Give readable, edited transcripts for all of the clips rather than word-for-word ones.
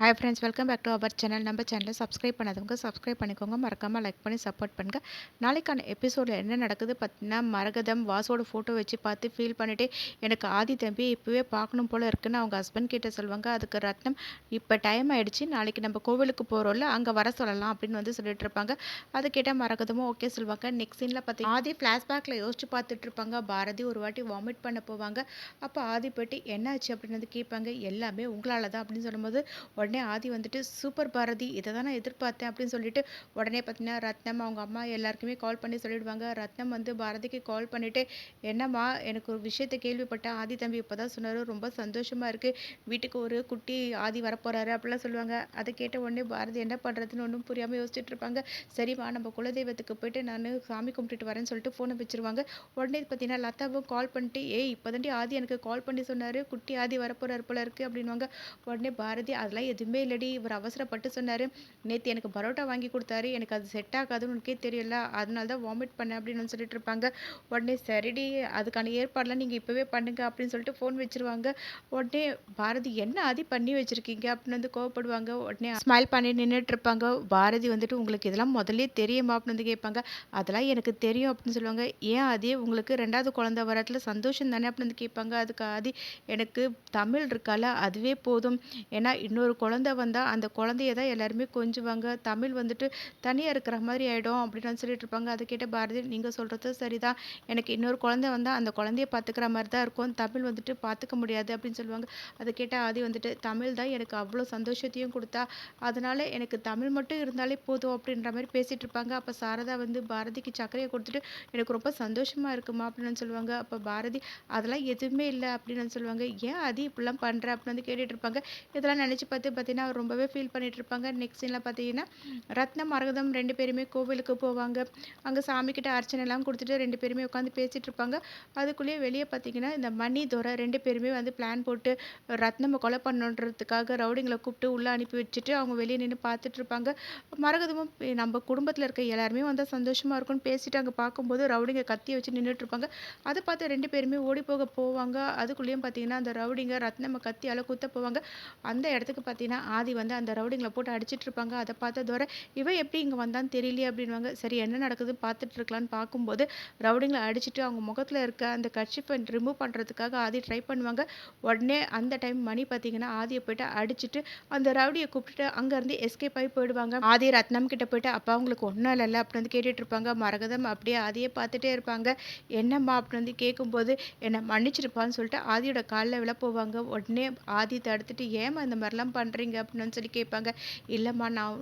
Hi friends, welcome back to our channel. நம்ம சேனலை subscribe பண்ணாதவங்க சப்ஸ்கிரைப் பண்ணிக்கோங்க. மறக்காமல் லைக் பண்ணி சப்போர்ட் பண்ணுங்கள். நாளைக்கான எபிசோடில் என்ன நடக்குது பார்த்தீங்கன்னா, மரகதம் வாசோட ஃபோட்டோ வச்சு பார்த்து ஃபீல் பண்ணிவிட்டு எனக்கு ஆதி தம்பி இப்போவே பார்க்கணும் போல் இருக்குன்னு அவங்க ஹஸ்பண்ட் கிட்ட சொல்லுவாங்க. அதுக்கு ரத்னம், இப்போ டைம் ஆகிடுச்சு, நாளைக்கு நம்ம கோவிலுக்கு போகிறோம்ல, அங்கே வர சொல்லலாம் அப்படின்னு வந்து சொல்லிட்டு இருப்பாங்க. அதை கேட்டால் மரகதமும் ஓகே சொல்லுவாங்க. நெக்ஸ்ட் சீனில் பார்த்தீங்கன்னா ஆதி ஃப்ளாஷ்பேக்கில் யோசிச்சு பார்த்துட்டு இருப்பாங்க. பாரதி ஒரு வாட்டி வாமிட் பண்ண போவாங்க. அப்போ ஆதி போய்ட்டு என்னாச்சு அப்படின்னு வந்து கேட்பாங்க. எல்லாமே உங்களால் தான் அப்படின்னு சொல்லும்போது உடனே ஆதி வந்துட்டு சூப்பர் பாரதி, இதை தான் நான் எதிர்பார்த்தேன் அப்படின்னு சொல்லிட்டு உடனே பார்த்தீங்கன்னா ரத்னம் அவங்க அம்மா எல்லாருக்குமே கால் பண்ணி சொல்லிடுவாங்க. ரத்னம் வந்து பாரதிக்கு கால் பண்ணிவிட்டு, என்னம்மா எனக்கு ஒரு விஷயத்தை கேள்விப்பட்டேன், ஆதி தம்பி இப்போ தான் சொன்னார், ரொம்ப சந்தோஷமாக இருக்குது, வீட்டுக்கு ஒரு குட்டி ஆதி வரப்போகிறாரு அப்படிலாம் சொல்லுவாங்க. அதை கேட்ட உடனே பாரதி என்ன பண்ணுறதுன்னு ஒன்றும் புரியாமல் யோசிச்சுட்டு இருப்பாங்க. சரிம்மா, நம்ம குலதெய்வத்துக்கு போயிட்டு நான் சாமி கும்பிட்டுட்டு வரேன்னு சொல்லிட்டு ஃபோனை வச்சுருவாங்க. உடனே பார்த்தீங்கன்னா லதாவும் கால் பண்ணிட்டு, ஏய் இப்போ தாண்டி ஆதி எனக்கு கால் பண்ணி சொன்னார், குட்டி ஆதி வரப்போகிறாரு போல இருக்குது அப்படின்வாங்க. உடனே பாரதி, அதெல்லாம் எதுவுமே இல்லடி, இவர் அவசரப்பட்டு சொன்னார், நேற்று எனக்கு பரோட்டா வாங்கி கொடுத்தாரு, எனக்கு அது செட் ஆகாதுன்னு உனக்கே தெரியல, அதனால தான் வாமிட் பண்ணேன் அப்படின்னு சொல்லிட்டு இருப்பாங்க. உடனே சரிடி, அதுக்கான ஏற்பாடெலாம் நீங்கள் இப்போவே பண்ணுங்க அப்படின்னு சொல்லிட்டு ஃபோன் வச்சுருவாங்க. உடனே பாரதி, என்ன ஆதி பண்ணி வச்சுருக்கீங்க அப்படின்னு வந்து கோவப்படுவாங்க. உடனே ஸ்மைல் பண்ணி நின்றுட்டு இருப்பாங்க. பாரதி வந்துட்டு, உங்களுக்கு இதெல்லாம் முதல்ல தெரியுமா அப்படின்னு வந்து கேட்பாங்க. அதெல்லாம் எனக்கு தெரியும் அப்படின்னு சொல்லுவாங்க. ஏன் ஆதி, உங்களுக்கு ரெண்டாவது குழந்தை வரத்துல சந்தோஷம் தானே அப்படின்னு வந்து கேட்பாங்க. அதுக்கு ஆதி, எனக்கு தமிழ் இருக்கால அதுவே போதும், ஏன்னா இன்னொரு குழந்தை வந்தால் அந்த குழந்தைய தான் எல்லாருமே கொஞ்சுவாங்க, தமிழ் வந்துட்டு தனியாக இருக்கிற மாதிரி ஆகிடும் அப்படின்னு சொல்லிட்டு இருப்பாங்க. அதை கேட்ட பாரதி, நீங்கள் சொல்கிறது சரிதான், எனக்கு இன்னொரு குழந்தை வந்தால் அந்த குழந்தைய பார்த்துக்கிற மாதிரி தான் இருக்கும், தமிழ் வந்துட்டு பார்த்துக்க முடியாது அப்படின்னு சொல்லுவாங்க. அதை கேட்ட ஆதி வந்துட்டு, தமிழ் தான் எனக்கு அவ்வளோ சந்தோஷத்தையும் கொடுத்தா, அதனால் எனக்கு தமிழ் மட்டும் இருந்தாலே போதும் அப்படின்ற மாதிரி பேசிகிட்டு இருப்பாங்க. அப்போ சாரதா வந்து பாரதிக்கு சர்க்கரையை கொடுத்துட்டு, எனக்கு ரொம்ப சந்தோஷமாக இருக்குமா அப்படின்னு சொல்லுவாங்க. அப்போ பாரதி, அதெல்லாம் எதுவுமே இல்லை அப்படின்னு சொல்லுவாங்க. ஏன் ஆதி இப்படிலாம் பண்ணுற அப்படின்னு வந்து கேட்டுட்டு இருப்பாங்க. இதெல்லாம் நினச்சி பார்த்தீங்கன்னா அவர் ரொம்பவே ஃபீல் பண்ணிட்டு இருப்பாங்க. நெக்ஸ்ட் சீனில் பார்த்தீங்கன்னா ரத்னம் மரகதம் ரெண்டு பேருமே கோவிலுக்கு போவாங்க. அங்கே சாமிக்கிட்ட அர்ச்சனைலாம் கொடுத்துட்டு ரெண்டு பேருமே உட்காந்து பேசிகிட்டு இருப்பாங்க. அதுக்குள்ளேயே வெளியே பார்த்தீங்கன்னா இந்த மணி துரை ரெண்டு பேருமே வந்து பிளான் போட்டு ரத்னமை கொலை பண்ணுன்றதுக்காக ரவுடிங்களை கூப்பிட்டு உள்ளே அனுப்பி வச்சுட்டு அவங்க வெளியே நின்று பார்த்துட்டு இருப்பாங்க. மரகதமும் நம்ம குடும்பத்தில் இருக்க எல்லாருமே வந்தால் சந்தோஷமாக இருக்கும்னு பேசிட்டு அங்கே பார்க்கும்போது ரவுடிங்க கத்தி வச்சு நின்றுட்டு இருப்பாங்க. அதை பார்த்து ரெண்டு பேருமே ஓடி போவாங்க. அதுக்குள்ளேயும் பார்த்தீங்கன்னா அந்த ரவுடிங்க ரத்னமை கத்தியால் குத்த போவாங்க. அந்த இடத்துக்கு பார்த்தீங்கன்னா ஆதி வந்து அந்த ரவுடிங்களை போட்டு அடிச்சிட்டு இருப்பாங்க. அதை பார்த்ததோட இவன் எப்படி இங்கே வந்தான்னு தெரியலையே அப்படின்வாங்க. சரி, என்ன நடக்குதுன்னு பார்த்துட்டு இருக்கலான்னு பார்க்கும்போது ரவுடிங்களை அடிச்சுட்டு அவங்க முகத்தில் இருக்க அந்த கர்ச்சிப்பை ரிமூவ் பண்ணுறதுக்காக ஆதி ட்ரை பண்ணுவாங்க. உடனே அந்த டைம் மணி பார்த்தீங்கன்னா ஆதியை போயிட்டு அடிச்சுட்டு அந்த ரவுடியை கூப்பிட்டுட்டு அங்கேருந்து எஸ்கேப் ஆகி போயிடுவாங்க. ஆதி ரத்னம் கிட்ட போயிட்டு, அப்பா அவங்களுக்கு ஒன்றும் இல்லைல்ல அப்படின்னு வந்து கேட்டுட்டு இருப்பாங்க. மரகதம் அப்படியே ஆதியை பார்த்துட்டே இருப்பாங்க. என்னம்மா அப்படின்னு வந்து கேட்கும்போது, என்னை மன்னிச்சிருப்பான்னு சொல்லிட்டு ஆதியோட காலில் விழ போவாங்க. உடனே ஆதி தடுத்துட்டு, ஏம்மா இந்த மாதிரிலாம் பண்ணுறீங்க அப்படின்னு சொல்லி கேட்பாங்க. இல்லைம்மா, நான்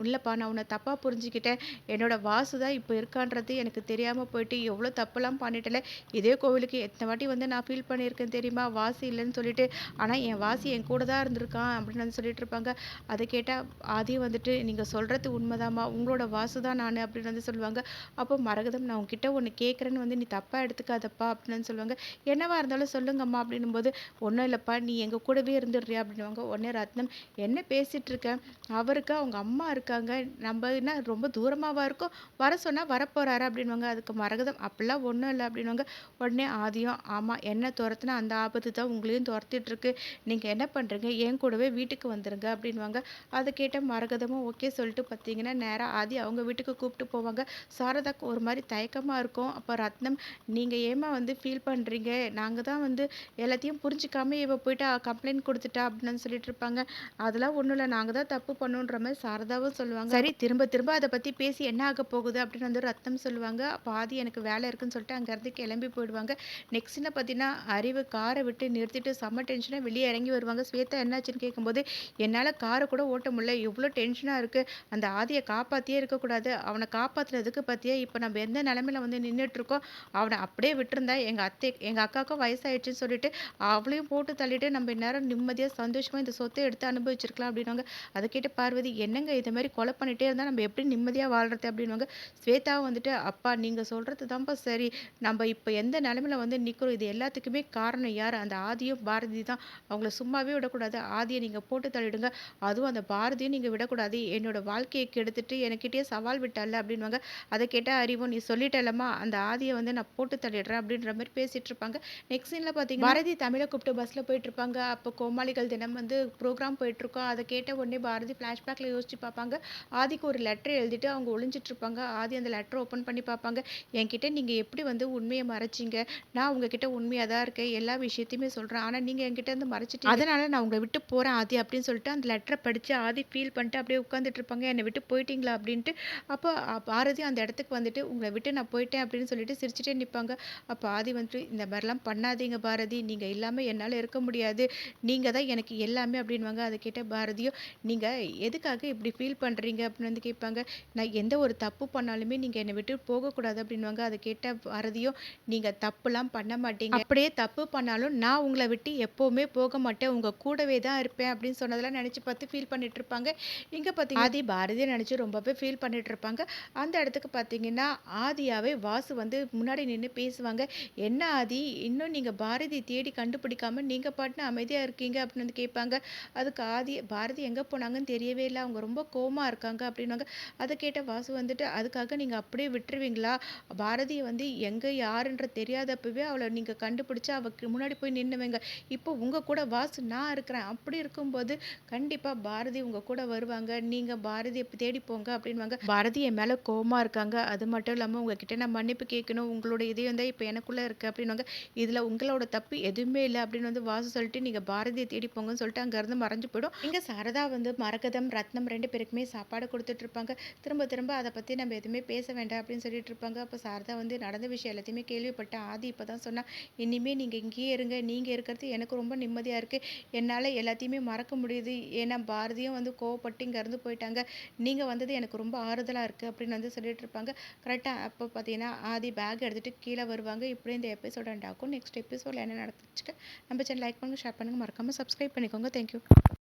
உன்னை தப்பாக புரிஞ்சுக்கிட்டேன், என்னோட வாசு தான் இப்போ இருக்கான்றது எனக்கு தெரியாமல் போயிட்டு எவ்வளோ தப்பெல்லாம் பண்ணிட்டல, இதே கோவிலுக்கு எத்தனை வாட்டி வந்து நான் ஃபீல் பண்ணியிருக்கேன் தெரியுமா, வாசி இல்லைன்னு சொல்லிட்டு, ஆனால் என் வாசி என் கூட தான் இருந்திருக்கான் அப்படின்னு வந்து சொல்லிட்டு இருப்பாங்க. அதை கேட்டால் ஆதி வந்துட்டு, நீங்கள் சொல்கிறது உண்மைதாம்மா, உங்களோட வாசு தான் நான் அப்படின்னு வந்து சொல்லுவாங்க. அப்போ மரகதம், நான் உங்ககிட்ட ஒன்று கேட்குறேன்னு வந்து நீ தப்பாக எடுத்துக்காதப்பா அப்படின்னு சொல்லுவாங்க. என்னவா இருந்தாலும் சொல்லுங்கம்மா அப்படின்னும்போது, ஒன்றும் இல்லைப்பா, நீ எங்கள் கூடவே இருந்துடுறியா அப்படின்வாங்க. உடனே ரத்னம், என்ன பேசிகிட்டு இருக்கேன், அவருக்கு அவங்க அம்மா இருக்காங்க, நம்ம என்ன ரொம்ப தூரமாகவா இருக்கோம், வர சொன்னால் வரப்போகிறாரு அப்படின்வாங்க. அதுக்கு மரகதம், அப்படிலாம் ஒன்றும் இல்லை அப்படின்வாங்க. உடனே ஆதியும், ஆமாம், என்ன துரத்துனா அந்த ஆபத்து தான் உங்களையும் துரத்திட்டுருக்கு, நீங்கள் என்ன பண்ணுறீங்க, என் கூடவே வீட்டுக்கு வந்துடுங்க அப்படின்வாங்க. அதை கேட்ட மரகதமும் ஓகே சொல்லிட்டு பார்த்தீங்கன்னா நேராக ஆதி அவங்க வீட்டுக்கு கூப்பிட்டு போவாங்க. சாரதாக்கு ஒரு மாதிரி தயக்கமாக இருக்கும். அப்போ ரத்னம், நீங்கள் ஏமா வந்து ஃபீல் பண்ணுறீங்க, நாங்கள் தான் வந்து எல்லாத்தையும் புரிஞ்சிக்காம இவ போயிட்டு கம்ப்ளைண்ட் கொடுத்துட்டா அப்படின்னு சொல்லிட்டு இருப்பாங்க. அதெல்லாம் ஒன்றும் இல்லை, நாங்கள் தான் தப்பு பண்ணோன்ற மாதிரி சாரதாவும் சொல்லுவாங்க. சரி, திரும்ப திரும்ப அதை பற்றி பேசி என்ன ஆக போகுது அப்படின்னு வந்து ரத்னம் சொல்லுவாங்க. பாதி எனக்கு வேலை இருக்குன்னு சொல்லிட்டு அங்கேருந்து கிளம்பி போயிடுவாங்க. நெக்ஸ்ட்னு பார்த்தீங்கன்னா அறிவு காரை விட்டு நிறுத்திட்டு செம்ம டென்ஷனாக வெளியே இறங்கி வருவாங்க. ஸ்வேதா என்னாச்சுன்னு கேட்கும்போது, என்னால் காரை கூட ஓட்ட முடியல, எவ்வளோ டென்ஷனாக இருக்குது, அந்த ஆதியை காப்பாற்றியே இருக்கக்கூடாது, அவனை காப்பாற்றுறதுக்கு பார்த்தியா இப்போ நம்ம எந்த நிலமையில வந்து நின்றுட்டுருக்கோம், அவனை அப்படியே விட்டுருந்தா எங்கள் அக்காவுக்கும் வயசாயிடுச்சுன்னு சொல்லிட்டு அவளையும் போட்டு தள்ளிட்டு நம்ம இந்நேரம் நிம்மதியாக சந்தோஷமாக இந்த சொத்தை எடுத்து அனுபவிச்சிருக்கலாம் அப்படின்வாங்க. அதை கேட்டு பார்வதி, என்னங்க இது மாதிரி கொலை பண்ணிகிட்டே இருந்தால் நம்ம எப்படி நிம்மதியாக வாழ்றது அப்படின்வாங்க. ஸ்வேதாவும் வந்துட்டு, அப்பா நீங்கள் சொல்கிறது தான்ப்பா சரி, நம்ம இப்போ எந்த நிலமையில வந்து நிற்கிறோம், இது எல்லாத்துக்குமே காரணம் யார், அந்த ஆதியும் பாரதி தான், அவங்கள சும்மாவே விடக்கூடாது, ஆதியை நீங்கள் போட்டு தள்ளிடுங்க, அதுவும் அந்த பாரதியும் நீங்கள் விடக்கூடாது, என்னோட வாழ்க்கையை கெடுத்துட்டு எனக்கிட்டே சவால் விட்டால அப்படின்வாங்க. அதை கேட்டால் அறிவும், நீ சொல்லிட்டலம்மா அந்த ஆதியை வந்து நான் போட்டு தள்ளிடுறேன் அப்படின்ற மாதிரி பேசிகிட்டு இருப்பாங்க. நெக்ஸ்ட் சீனில் பார்த்தீங்கன்னா பாரதி தமிழை கூப்பிட்டு பஸ்ஸில் போயிட்டுருப்பாங்க. அப்போ கோமாளிகள் தினம் வந்து ப்ரோக்ராம் போயிட்டுருக்கோம். அத கேட்ட உடனே பாரதி ஃப்ளாஷ்பேக்ல யோசிச்சு பார்ப்பாங்க. ஆதிக்கு ஒரு லெட்டர் எழுதிட்டு அவங்க ஒளிஞ்சிட்டு இருப்பாங்க. ஆதி அந்த லெட்டர ஓப்பன் பண்ணி பார்ப்பாங்க. என்கிட்ட நீங்க எப்படி வந்து உண்மைய மறைச்சீங்க? நான் உங்ககிட்ட உண்மையா தான் இருக்கேன். எல்லா விஷயத்தையுமே சொல்றேன். ஆனா நீங்க என்கிட்ட இருந்து மறைச்சிட்டீங்க. அதனால நான் உங்கள விட்டு போறேன் ஆதி அப்படின்னு சொல்லிட்டு அந்த லெட்டர படிச்சு ஆதி ஃபீல் பண்ணிட்டு அப்படியே உட்கார்ந்துட்டு இருப்பாங்க. என்ன விட்டு போயிட்டீங்களா? அப்படின்ட்டு. அப்போ பாரதி அந்த இடத்துக்கு வந்துட்டு உங்கள விட்டு நான் போயிட்டேன் அப்படின்னு சொல்லிட்டு சிரிச்சுட்டே நிப்பாங்க. அப்ப ஆதி வந்துட்டு இந்த மாரிலாம் பண்ணாதீங்க பாரதி. நீங்க இல்லாம என்னால இருக்க முடியாது. நீங்க தான் எனக்கு எல்லாமே அப்படின்னுவாங்க. அத கேட்ட பாரதியும், நீங்க எதுக்காக இப்படி ஃபீல் பண்றீங்க? அப்படின்னு வந்து கேட்பாங்க. நான் எந்த ஒரு தப்பு பண்ணாலுமே நீங்க என்ன விட்டு போகக்கூடாது அப்படின்னுவாங்க. அத கேட்ட பாரதியும், நீங்க தப்புலாம் பண்ண மாட்டீங்க. அப்படியே தப்பு பண்ணாலும் நான் உங்கள விட்டு எப்பவுமே போக மாட்டேன். உங்க கூடவே தான் இருப்பேன் அப்படின்னு சொன்னதெல்லாம் நெனச்சு பார்த்து ஃபீல் பண்ணிட்டு இருப்பாங்க. இங்க பார்த்தீங்கன்னா, ஆதி பாரதிய நெனச்சு ரொம்பவே ஃபீல் பண்ணிட்டு இருப்பாங்க. அந்த இடத்துக்கு பார்த்தீங்கன்னா, ஆதியாவே வாசு வந்து முன்னாடி நின்னு பேசுவாங்க. என்ன ஆதி, இன்னும் நீங்க பாரதி தேடி கண்டுபிடிக்காம நீங்க பாட்டுன்னு அமைதியா இருக்கீங்க அப்படின்னு வந்து கேட்பாங்க. அதுக்கு ஆதி, பாரதி எங்க போனாங்கன்னு தெரியவே இல்ல. அவங்க ரொம்ப கோவமா இருக்காங்க அப்படின்னுவாங்க. அத கேட்ட வாசு வந்துட்டு, அதுக்காக நீங்க அப்படியே விட்டுருவீங்களா? பாரதிய வந்து எங்க யாருன்றது தெரியாதப்பவே அவள நீங்க கண்டுபிடிச்சு அவக்கு முன்னாடி போய் நின்னுவீங்க. இப்போ உங்க கூட வாசு நான் இருக்கிறேன். அப்படி இருக்கும்போது கண்டிப்பா பாரதி உங்க கூட வருவாங்க. நீங்க பாரதிய தேடி போங்க அப்படின்னுவாங்க. பாரதி என் மேல கோவமா இருக்காங்க. அது மட்டும் இல்லாம உங்ககிட்ட நான் மன்னிப்பு கேட்கணும். உங்களோட இதயம் தான் இப்ப எனக்குள்ள இருக்கு அப்படின்னுவாங்க. இதுல உங்களோட தப்பு எதுவுமே இல்ல அப்படின்னு வந்து வாசு சொல்லிட்டு, நீங்க பாரதிய தேடி போங்கன்னு சொல்லிட்டு அங்கருந்து மறைஞ்சு போயிடும். இங்க சாரதா வந்து மரகதம், ரத்னம் 2 பேருக்குமே சாப்பாடு குடுத்துட்டு இருப்பாங்க. திரும்ப திரும்ப அத பத்தி நம்ம எதுவுமே பேச வேண்டாம் அப்படின்னு சொல்லிட்டு இருப்பாங்க. அப்ப சாரதா வந்து நடந்த விஷயம் எல்லாத்தையுமே கேள்விப்பட்டேன். ஆதி இப்பதான் சொன்னா, இனிமே நீங்க இங்கேயே இருங்க. நீங்க இருக்கிறது எனக்கு ரொம்ப நிம்மதியா இருக்கு. என்னால எல்லாத்தையுமே மறக்க முடியுது. ஏன்னா பாரதியும் வந்து கோவப்பட்டு இங்கருந்து போயிட்டாங்க. நீங்க வந்தது எனக்கு ரொம்ப ஆறுதலா இருக்கு அப்படின்னு வந்து சொல்லிட்டு இருப்பாங்க. கரெக்ட்டா அப்ப பார்த்தீங்கன்னா, ஆதி பேக் எடுத்துட்டு கீழ வருவாங்க. இப்படியே இந்த எபிசோட் எண்ட் ஆகும். நெக்ஸ்ட் எபிசோட்ல என்ன நடந்துச்சுக்கு நம்ம சேனல் லைக் பண்ணுங்க, ஷேர் பண்ணுங்க, மறக்காம சப்ஸ்கிரைப் பண்ணிக்கோங்க. Thank you.